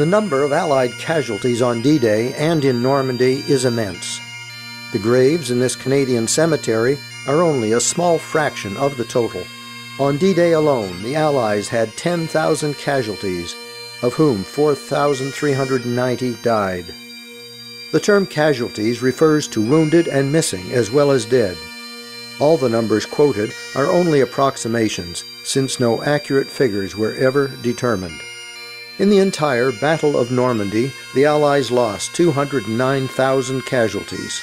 The number of Allied casualties on D-Day and in Normandy is immense. The graves in this Canadian cemetery are only a small fraction of the total. On D-Day alone, the Allies had 10,000 casualties, of whom 4,390 died. The term casualties refers to wounded and missing as well as dead. All the numbers quoted are only approximations, since no accurate figures were ever determined. In the entire Battle of Normandy, the Allies lost 209,000 casualties,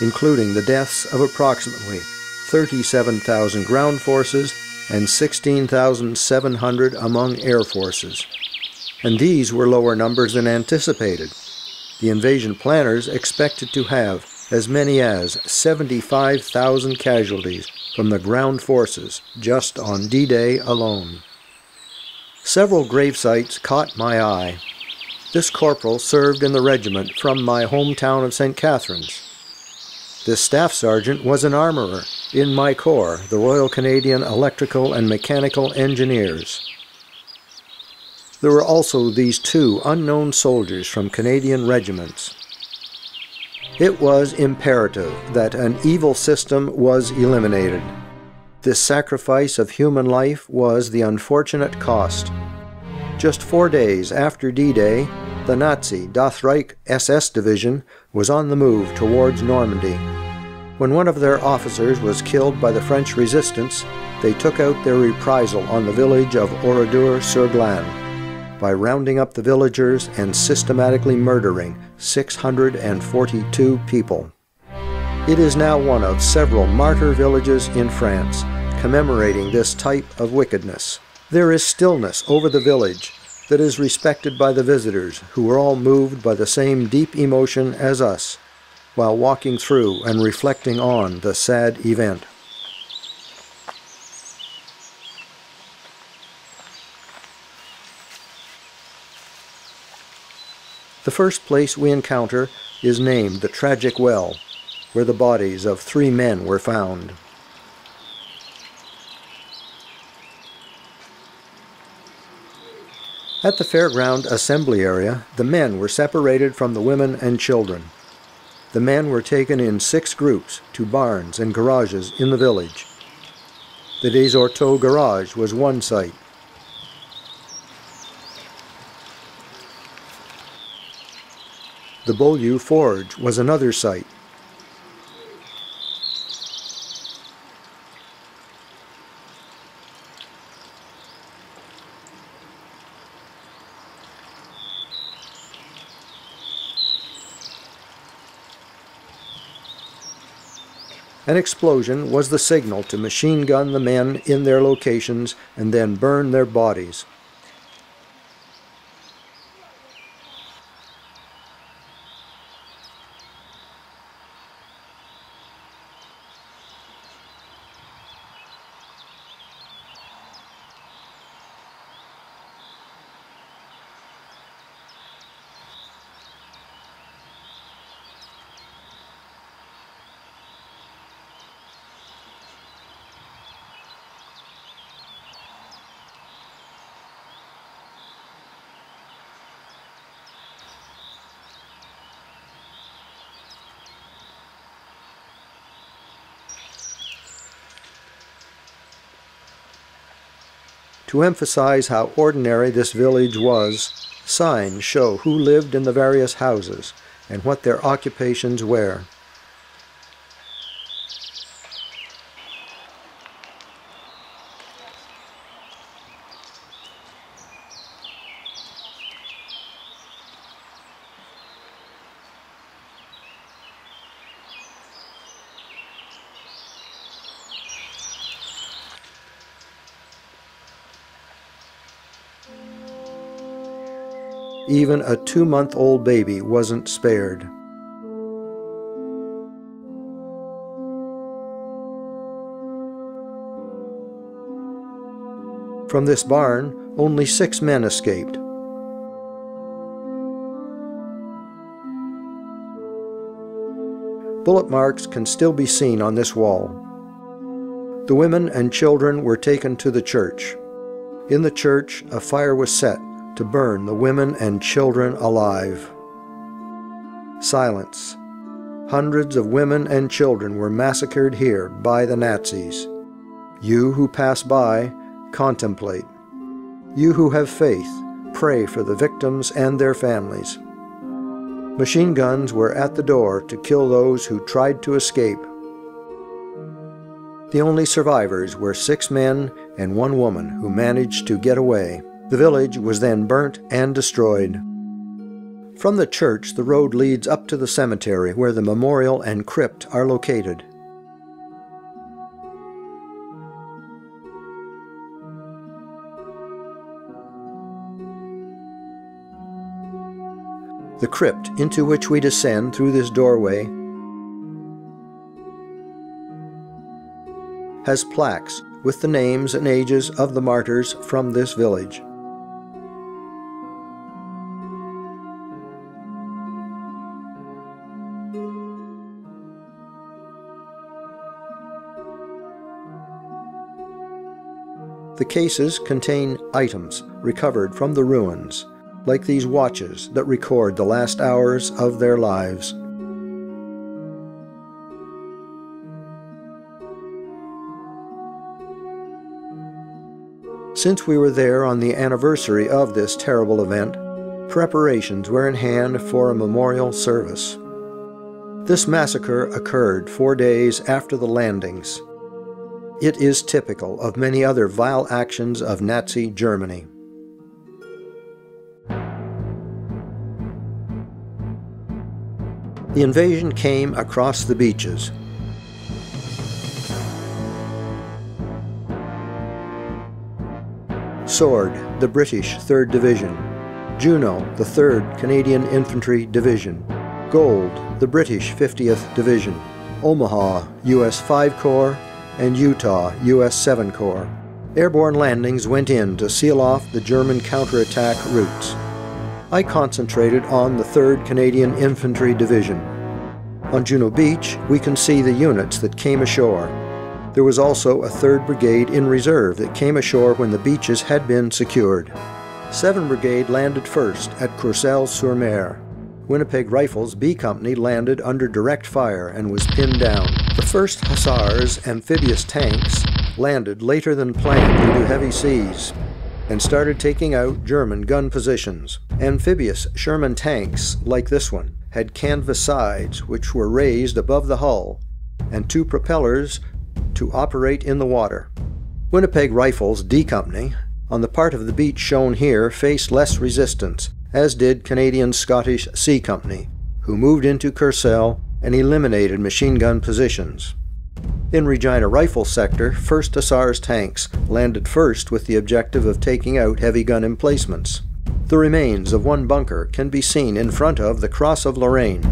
including the deaths of approximately 37,000 ground forces and 16,700 among air forces. And these were lower numbers than anticipated. The invasion planners expected to have as many as 75,000 casualties from the ground forces just on D-Day alone. Several grave sites caught my eye. This corporal served in the regiment from my hometown of St. Catharines. This staff sergeant was an armorer in my corps, the Royal Canadian Electrical and Mechanical Engineers. There were also these two unknown soldiers from Canadian regiments. It was imperative that an evil system was eliminated. This sacrifice of human life was the unfortunate cost. Just 4 days after D-Day, the Nazi Das Reich SS Division was on the move towards Normandy. When one of their officers was killed by the French resistance, they took out their reprisal on the village of Oradour-sur-Glane by rounding up the villagers and systematically murdering 642 people. It is now one of several martyr villages in France commemorating this type of wickedness. There is stillness over the village that is respected by the visitors, who were all moved by the same deep emotion as us, while walking through and reflecting on the sad event. The first place we encounter is named the Tragic Well, where the bodies of 3 men were found. At the fairground assembly area, the men were separated from the women and children. The men were taken in 6 groups to barns and garages in the village. The Des Orteaux garage was one site. The Beaulieu Forge was another site. An explosion was the signal to machine gun the men in their locations and then burn their bodies. To emphasize how ordinary this village was, signs show who lived in the various houses and what their occupations were. Even a 2-month-old baby wasn't spared. From this barn, only 6 men escaped. Bullet marks can still be seen on this wall. The women and children were taken to the church. In the church, a fire was set to burn the women and children alive. Silence. Hundreds of women and children were massacred here by the Nazis. You who pass by, contemplate. You who have faith, pray for the victims and their families. Machine guns were at the door to kill those who tried to escape. The only survivors were 6 men and 1 woman who managed to get away. The village was then burnt and destroyed. From the church, the road leads up to the cemetery where the memorial and crypt are located. The crypt into which we descend through this doorway has plaques with the names and ages of the martyrs from this village. The cases contain items recovered from the ruins, like these watches that record the last hours of their lives. Since we were there on the anniversary of this terrible event, preparations were in hand for a memorial service. This massacre occurred 4 days after the landings. It is typical of many other vile actions of Nazi Germany. The invasion came across the beaches. Sword, the British 3rd Division. Juno, the 3rd Canadian Infantry Division. Gold, the British 50th Division. Omaha, U.S. 5 Corps, and Utah, U.S. 7 Corps. Airborne landings went in to seal off the German counterattack routes. I concentrated on the 3rd Canadian Infantry Division. On Juno Beach, we can see the units that came ashore. There was also a 3rd Brigade in reserve that came ashore when the beaches had been secured. 7 Brigade landed first at Courcelles-sur-Mer. Winnipeg Rifles B Company landed under direct fire and was pinned down. The 1st Hussars amphibious tanks landed later than planned due to heavy seas and started taking out German gun positions. Amphibious Sherman tanks, like this one, had canvas sides which were raised above the hull and 2 propellers to operate in the water. Winnipeg Rifles D Company, on the part of the beach shown here, faced less resistance, as did Canadian Scottish C Company, who moved into Courcelles and eliminated machine gun positions. In Regina Rifle Sector, 1st Hussars tanks landed first with the objective of taking out heavy gun emplacements. The remains of 1 bunker can be seen in front of the Cross of Lorraine.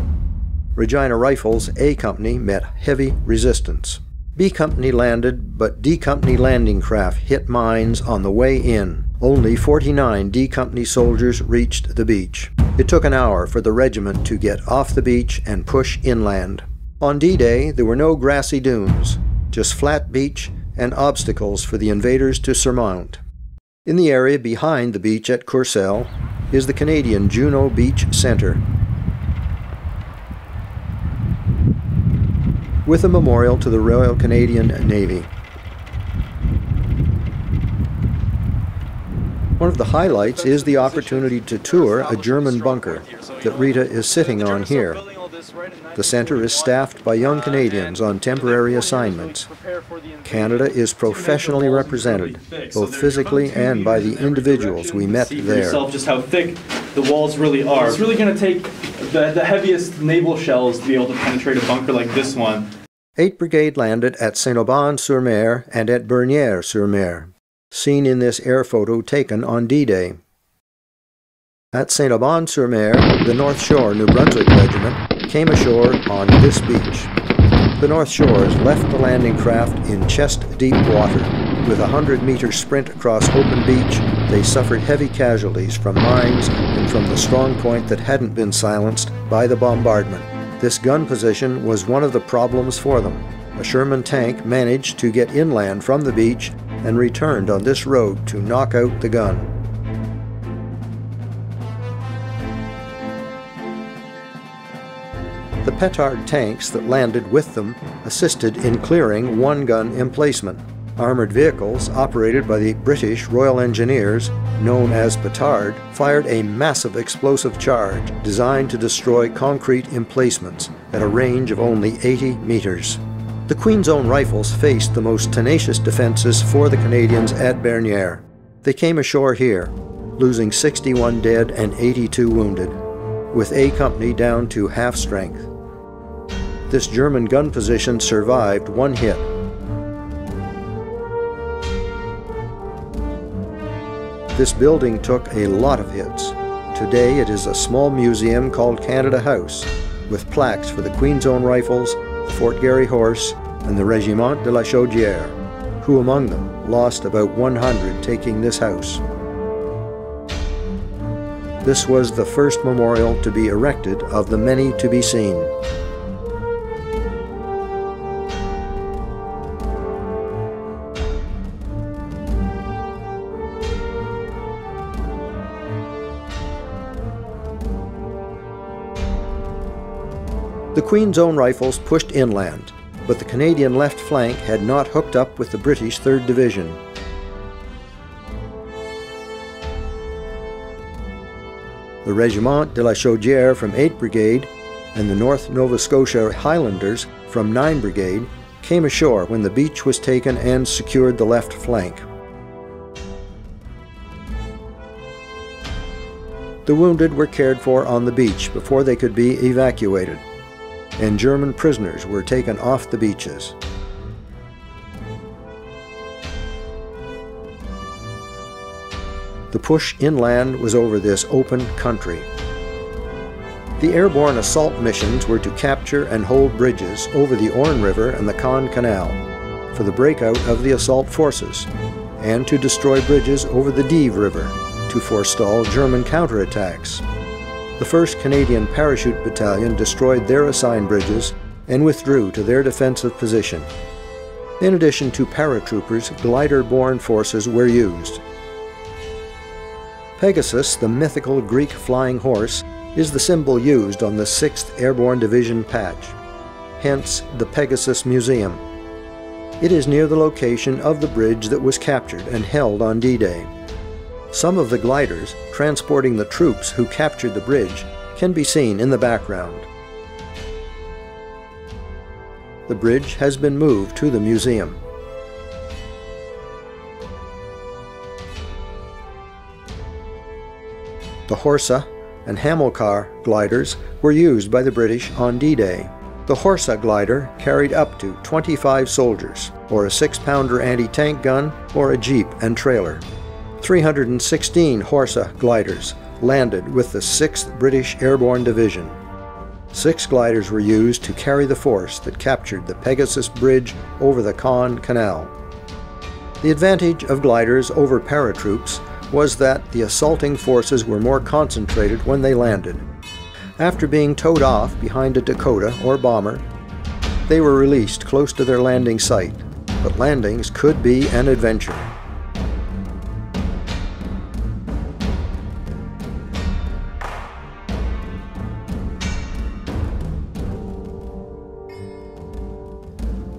Regina Rifles A Company met heavy resistance. B Company landed, but D Company landing craft hit mines on the way in. Only 49 D Company soldiers reached the beach. It took an hour for the regiment to get off the beach and push inland. On D-Day, there were no grassy dunes, just flat beach and obstacles for the invaders to surmount. In the area behind the beach at Courcelles is the Canadian Juno Beach Centre, with a memorial to the Royal Canadian Navy. One of the highlights is the opportunity to tour a German bunker that Rita is sitting on here. The centre is staffed by young Canadians on temporary assignments. Canada is professionally represented, both physically and by the individuals we met there. Just how thick the walls really are. It's really going to take the heaviest naval shells to be able to penetrate a bunker like this one. 8th Brigade landed at Saint-Aubin-sur-Mer and at Bernières-sur-Mer, seen in this air photo taken on D-Day. At Saint-Aubin-sur-Mer, the North Shore New Brunswick Regiment came ashore on this beach. The North Shores left the landing craft in chest-deep water. With a 100-meter sprint across open beach, they suffered heavy casualties from mines and from the strong point that hadn't been silenced by the bombardment. This gun position was one of the problems for them. A Sherman tank managed to get inland from the beach and returned on this road to knock out the gun. The petard tanks that landed with them assisted in clearing one-gun emplacement. Armored vehicles operated by the British Royal Engineers, known as petard, fired a massive explosive charge designed to destroy concrete emplacements at a range of only 80 meters. The Queen's Own Rifles faced the most tenacious defenses for the Canadians at Bernier. They came ashore here, losing 61 dead and 82 wounded, with A Company down to half strength. This German gun position survived one hit. This building took a lot of hits. Today it is a small museum called Canada House, with plaques for the Queen's Own Rifles, the Fort Garry Horse, and the Régiment de la Chaudière, who among them lost about 100 taking this house. This was the first memorial to be erected of the many to be seen. The Queen's Own Rifles pushed inland, but the Canadian left flank had not hooked up with the British 3rd Division. The Régiment de la Chaudière from 8th Brigade and the North Nova Scotia Highlanders from 9th Brigade came ashore when the beach was taken and secured the left flank. The wounded were cared for on the beach before they could be evacuated, and German prisoners were taken off the beaches. The push inland was over this open country. The airborne assault missions were to capture and hold bridges over the Orne River and the Caen Canal for the breakout of the assault forces, and to destroy bridges over the Dives River to forestall German counterattacks. The 1st Canadian Parachute Battalion destroyed their assigned bridges and withdrew to their defensive position. In addition to paratroopers, glider-borne forces were used. Pegasus, the mythical Greek flying horse, is the symbol used on the 6th Airborne Division patch, hence the Pegasus Museum. It is near the location of the bridge that was captured and held on D-Day. Some of the gliders transporting the troops who captured the bridge can be seen in the background. The bridge has been moved to the museum. The Horsa and Hamilcar gliders were used by the British on D-Day. The Horsa glider carried up to 25 soldiers, or a 6-pounder anti-tank gun, or a jeep and trailer. 316 Horsa gliders landed with the 6th British Airborne Division. 6 gliders were used to carry the force that captured the Pegasus Bridge over the Caen Canal. The advantage of gliders over paratroops was that the assaulting forces were more concentrated when they landed. After being towed off behind a Dakota or bomber, they were released close to their landing site, but landings could be an adventure.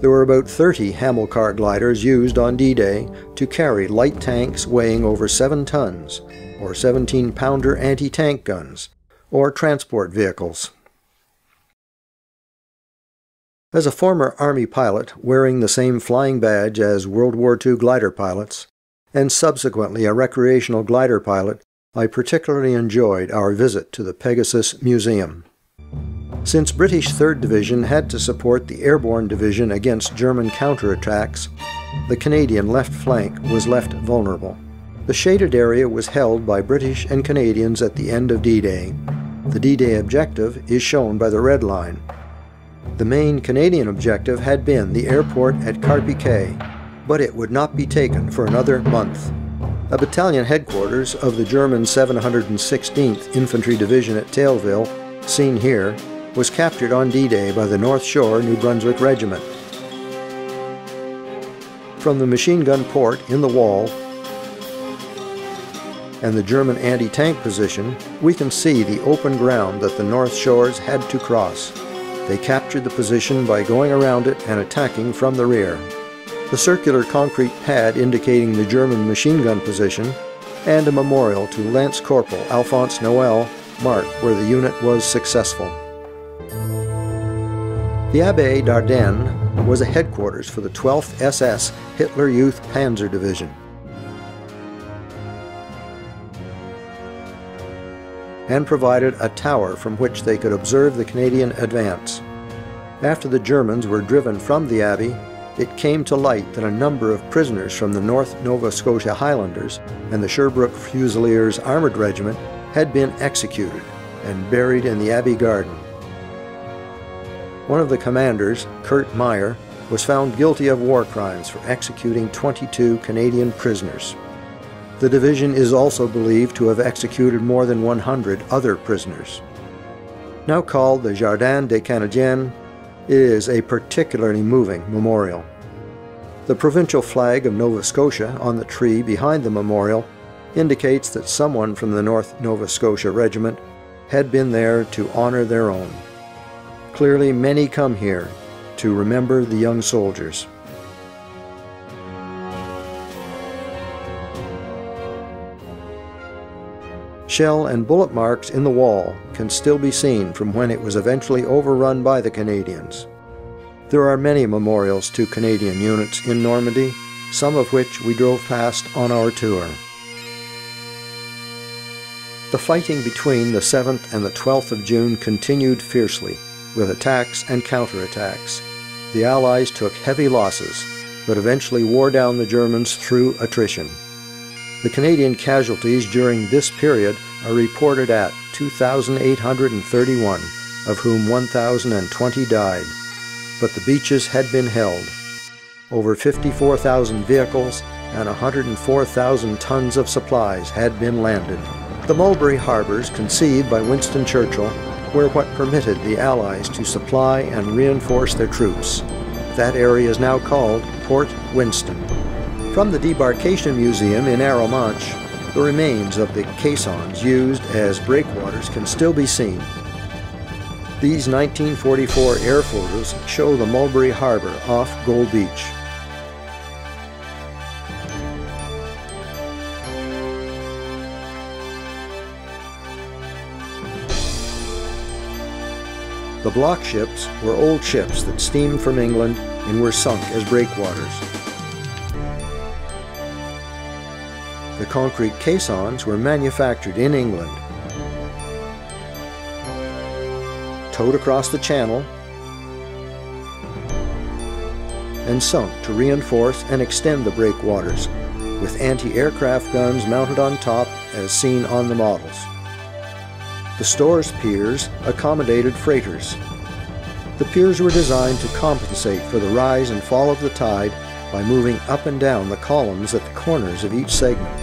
There were about 30 Hamilcar gliders used on D-Day to carry light tanks weighing over 7 tons, or 17-pounder anti-tank guns, or transport vehicles. As a former Army pilot wearing the same flying badge as World War II glider pilots, and subsequently a recreational glider pilot, I particularly enjoyed our visit to the Pegasus Museum. Since British 3rd Division had to support the Airborne Division against German counterattacks, the Canadian left flank was left vulnerable. The shaded area was held by British and Canadians at the end of D-Day. The D-Day objective is shown by the red line. The main Canadian objective had been the airport at Carpiquet, but it would not be taken for another month. A battalion headquarters of the German 716th Infantry Division at Tailville, seen here, was captured on D-Day by the North Shore New Brunswick Regiment. From the machine gun port in the wall and the German anti-tank position, we can see the open ground that the North Shores had to cross. They captured the position by going around it and attacking from the rear. The circular concrete pad indicating the German machine gun position and a memorial to Lance Corporal Alphonse Noël mark where the unit was successful. The Abbaye d'Ardennes was a headquarters for the 12th SS Hitler Youth Panzer Division. And provided a tower from which they could observe the Canadian advance. After the Germans were driven from the Abbey, it came to light that a number of prisoners from the North Nova Scotia Highlanders and the Sherbrooke Fusiliers Armoured Regiment had been executed and buried in the Abbey garden. One of the commanders, Kurt Meyer, was found guilty of war crimes for executing 22 Canadian prisoners. The division is also believed to have executed more than 100 other prisoners. Now called the Jardin des Canadiens, it is a particularly moving memorial. The provincial flag of Nova Scotia on the tree behind the memorial indicates that someone from the North Nova Scotia Regiment had been there to honor their own. Clearly, many come here to remember the young soldiers. Shell and bullet marks in the wall can still be seen from when it was eventually overrun by the Canadians. There are many memorials to Canadian units in Normandy, some of which we drove past on our tour. The fighting between the 7th and the 12th of June continued fiercely, with attacks and counterattacks. The Allies took heavy losses, but eventually wore down the Germans through attrition. The Canadian casualties during this period are reported at 2,831, of whom 1,020 died. But the beaches had been held. Over 54,000 vehicles and 104,000 tons of supplies had been landed. The Mulberry Harbors, conceived by Winston Churchill, were what permitted the Allies to supply and reinforce their troops. That area is now called Port Winston. From the Debarkation Museum in Arromanches, the remains of the caissons used as breakwaters can still be seen. These 1944 air photos show the Mulberry Harbor off Gold Beach. The block ships were old ships that steamed from England and were sunk as breakwaters. The concrete caissons were manufactured in England, towed across the channel, and sunk to reinforce and extend the breakwaters, with anti-aircraft guns mounted on top as seen on the models. The store's piers accommodated freighters. The piers were designed to compensate for the rise and fall of the tide by moving up and down the columns at the corners of each segment.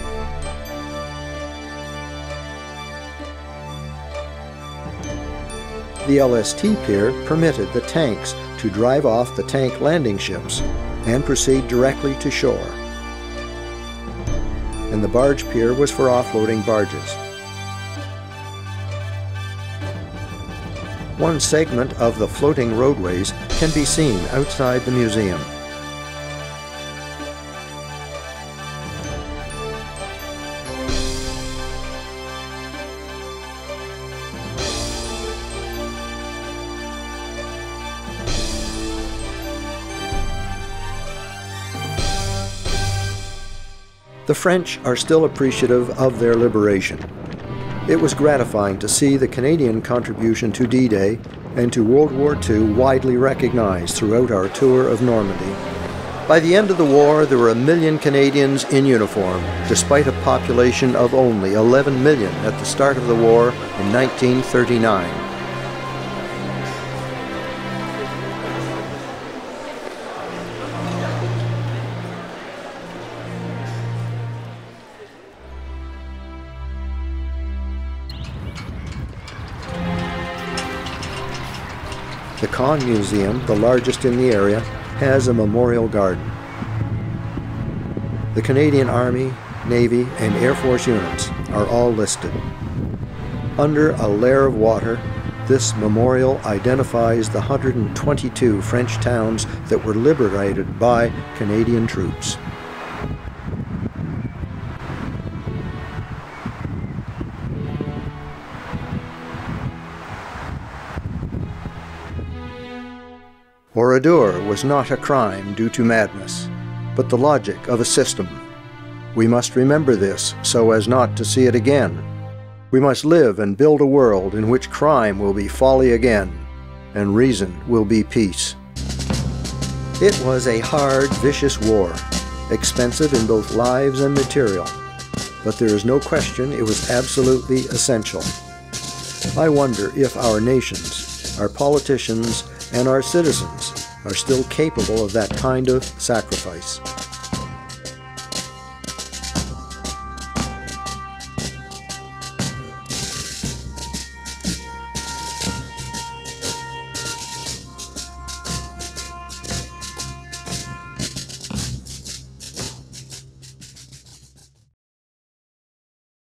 The LST pier permitted the tanks to drive off the tank landing ships and proceed directly to shore. And the barge pier was for offloading barges. One segment of the floating roadways can be seen outside the museum. The French are still appreciative of their liberation. It was gratifying to see the Canadian contribution to D-Day and to World War II widely recognized throughout our tour of Normandy. By the end of the war, there were 1 million Canadians in uniform, despite a population of only 11 million at the start of the war in 1939. The Conn Museum, the largest in the area, has a memorial garden. The Canadian Army, Navy, and Air Force units are all listed. Under a layer of water, This memorial identifies the 122 French towns that were liberated by Canadian troops. Oradour was not a crime due to madness, but the logic of a system. We must remember this so as not to see it again. We must live and build a world in which crime will be folly again, and reason will be peace. It was a hard, vicious war, expensive in both lives and material, but there is no question it was absolutely essential. I wonder if our nations, our politicians, and our citizens are still capable of that kind of sacrifice.